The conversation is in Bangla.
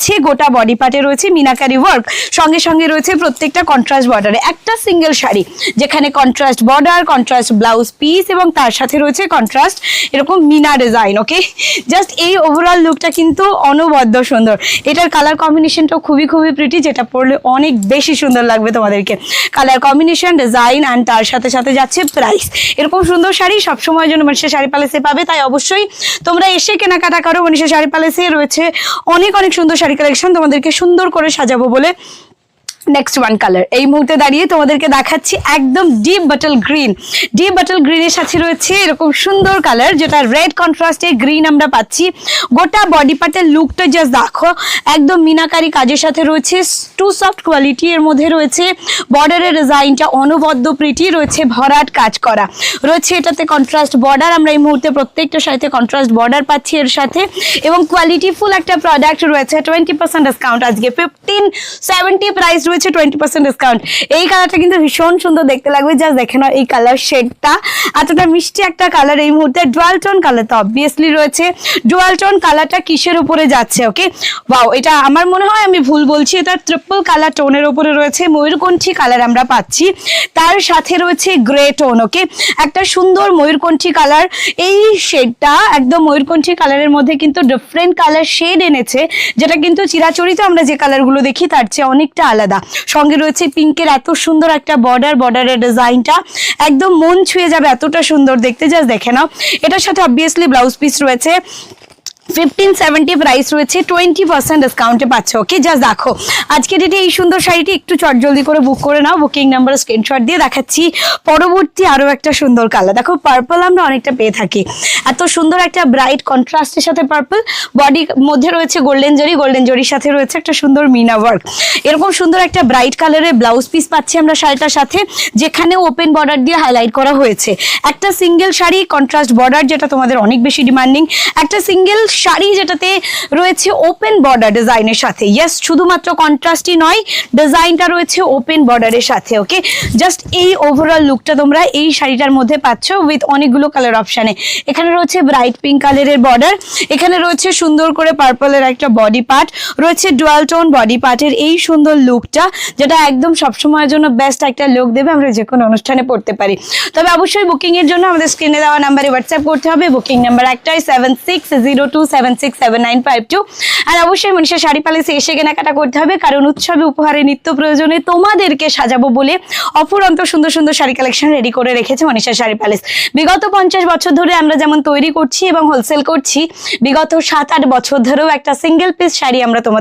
যাচ্ছে গোটা বডি পার্টে রয়েছে মিনাকারি ওয়ার্ক, সঙ্গে সঙ্গে রয়েছে প্রত্যেকটা কন্ট্রাস্ট বর্ডারে একটা সিঙ্গেল শাড়ি যেখানে contrast border, contrast blouse piece এবং তার সাথে রয়েছে কন্ট্রাস্ট এরকম মিনা ডিজাইন। ওকে, জাস্ট এই ওভারঅল লুকটা কিন্তু অনবদ্য সুন্দর। এটার কালার কম্বিনেশনটাও খুবই খুবই প্রিটি, যেটা পরলে অনেক বেশি সুন্দর লাগবে তোমাদেরকে। কালার কম্বিনেশন, ডিজাইন অ্যান্ড তার সাথে সাথে যাচ্ছে প্রাইস। এরকম সুন্দর শাড়ি সবসময়ের জন্য মনীষা শাড়ি প্যালেসে পাবে, তাই অবশ্যই তোমরা এসে কেনাকাটা করো। মনীষা শাড়ি প্যালেসে রয়েছে অনেক অনেক সুন্দর শাড়ি কালেকশন, তোমাদেরকে সুন্দর করে সাজাবো বলে। নেক্সট ওয়ান কালার এই মুহূর্তে দাঁড়িয়ে তোমাদেরকে দেখাচ্ছি একদম deep bottle green. Deep bottle গ্রিনের সাথে রয়েছে এরকম সুন্দর কালার, যেটা রেড কন্ট্রাস্টে গ্রিন আমরা পাচ্ছি। গোটা বডি পার্টের লুকটা জাস্ট দেখো, একদম মিনাকারি কাজের সাথে রয়েছে টু সফট কোয়ালিটি। এর মধ্যে রয়েছে বর্ডারের ডিজাইনটা অনবদ্য প্রিটি, রয়েছে ভরাট কাজ করা, রয়েছে এটাতে কন্ট্রাস্ট বর্ডার। আমরা এই মুহূর্তে প্রত্যেকটা সাথে কন্ট্রাস্ট বর্ডার পাচ্ছি এর সাথে, এবং কোয়ালিটিফুল একটা প্রোডাক্ট রয়েছে। 20% ডিসকাউন্ট আজকে 1570 প্রাইস রয়েছে, 20% ডিসকাউন্ট। এই কালারটা কিন্তু ভীষণ সুন্দর দেখতে লাগবে, জাস্ট দেখে নাও এই কালার শেডটা, এতটা মিষ্টি একটা কালার। এই মুহূর্তে ডুয়াল টোন কালার তো অবভিয়াসলি রয়েছে। ডুয়াল টোন কালারটা কিসের উপরে যাচ্ছে? ওকে, ওয়াও, এটা আমার মনে হয় আমি ভুল বলছি, এটা ট্রিপল কালার টোনের উপরে রয়েছে। ময়ূরকণ্ঠী কালার আমরা পাচ্ছি, তার সাথে রয়েছে গ্রে টোন। ওকে, একটা সুন্দর ময়ূরকণ্ঠী কালার। এই শেডটা একদম ময়ূরকণ্ঠী কালারের মধ্যে কিন্তু ডিফারেন্ট কালার শেড এনেছে, যেটা কিন্তু চিরাচরিত আমরা যে কালারগুলো দেখি তার চেয়ে অনেকটা আলাদা। সঙ্গে রয়েছে পিঙ্কের এত সুন্দর একটা বর্ডার, বর্ডারের ডিজাইনটা একদম মন ছুঁয়ে যাবে, এতটা সুন্দর দেখতে, জাস্ট দেখে নাও। এটার সাথে অবভিয়াসলি ব্লাউজ পিস রয়েছে। 1570 প্রাইস রয়েছে, 20% ডিসকাউন্টে পাচ্ছ। ওকে, জাস্ট দেখো আজকে ডেটে এই সুন্দর শাড়িটি একটু চটজলদি করে বুক করে নাও। বুকিং নাম্বার স্ক্রিনশট দিয়ে দেখাচ্ছি পরবর্তী আরো একটা সুন্দর কালার। দেখো পার্পল আমরা অনেকটা পেয়ে থাকি, এত সুন্দর একটা ব্রাইট কন্ট্রাস্টের সাথে পার্পল। বডির মধ্যে রয়েছে গোল্ডেন জরি, গোল্ডেন জরির সাথে রয়েছে একটা সুন্দর মিনা ওয়ার্ক। এরকম সুন্দর একটা ব্রাইট কালারের ব্লাউজ পিস পাচ্ছি আমরা শাড়িটার সাথে, যেখানে ওপেন বর্ডার দিয়ে হাইলাইট করা হয়েছে। একটা সিঙ্গেল শাড়ি কন্ট্রাস্ট বর্ডার, যেটা তোমাদের অনেক বেশি ডিমান্ডিং। একটা সিঙ্গেল শাড়ি যেটাতে রয়েছে ওপেন বর্ডার ডিজাইনের সাথে। ইয়েস, শুধুমাত্র কন্ট্রাস্টই নয়, ডিজাইনটা রয়েছে ওপেন বর্ডারের সাথে। ওকে, জাস্ট এই ওভারঅল লুকটা তোমরা এই শাড়িটার মধ্যে পাচ্ছ উইথ অনেকগুলো কালার অপশানে। এখানে রয়েছে ব্রাইট পিঙ্ক কালারের বর্ডার, এখানে রয়েছে সুন্দর করে পার্পলের একটা বডি পার্ট, রয়েছে ডুয়াল টোন বডি পার্টের এই সুন্দর লুকটা, যেটা একদম সবসময়ের জন্য বেস্ট একটা লুক দেবে, আমরা যে কোনো অনুষ্ঠানে পড়তে পারি। তবে অবশ্যই বুকিং এর জন্য আমাদের স্ক্রিনে দেওয়া নাম্বারে হোয়াটসঅ্যাপ করতে হবে। বুকিং নাম্বার একটাই 7602767952। আর অবশ্যই মনীষা শাড়ি প্যালেসে এসে কেনাকাটা করতে হবে, কারণ উৎসবে উপহারে নিত্য প্রয়োজনে তোমাদেরকে সাজাবো বলে অফুরন্ত সুন্দর সুন্দর শাড়ি কালেকশন রেডি করে রেখেছে মনীষা শাড়ি প্যালেস। বিগত 50 বছর ধরে আমরা যেমন তৈরি করছি এবং হোলসেল করছি, বিগত 7-8 বছর ধরেও একটা সিঙ্গেল পিস শাড়ি আমরা তোমাদের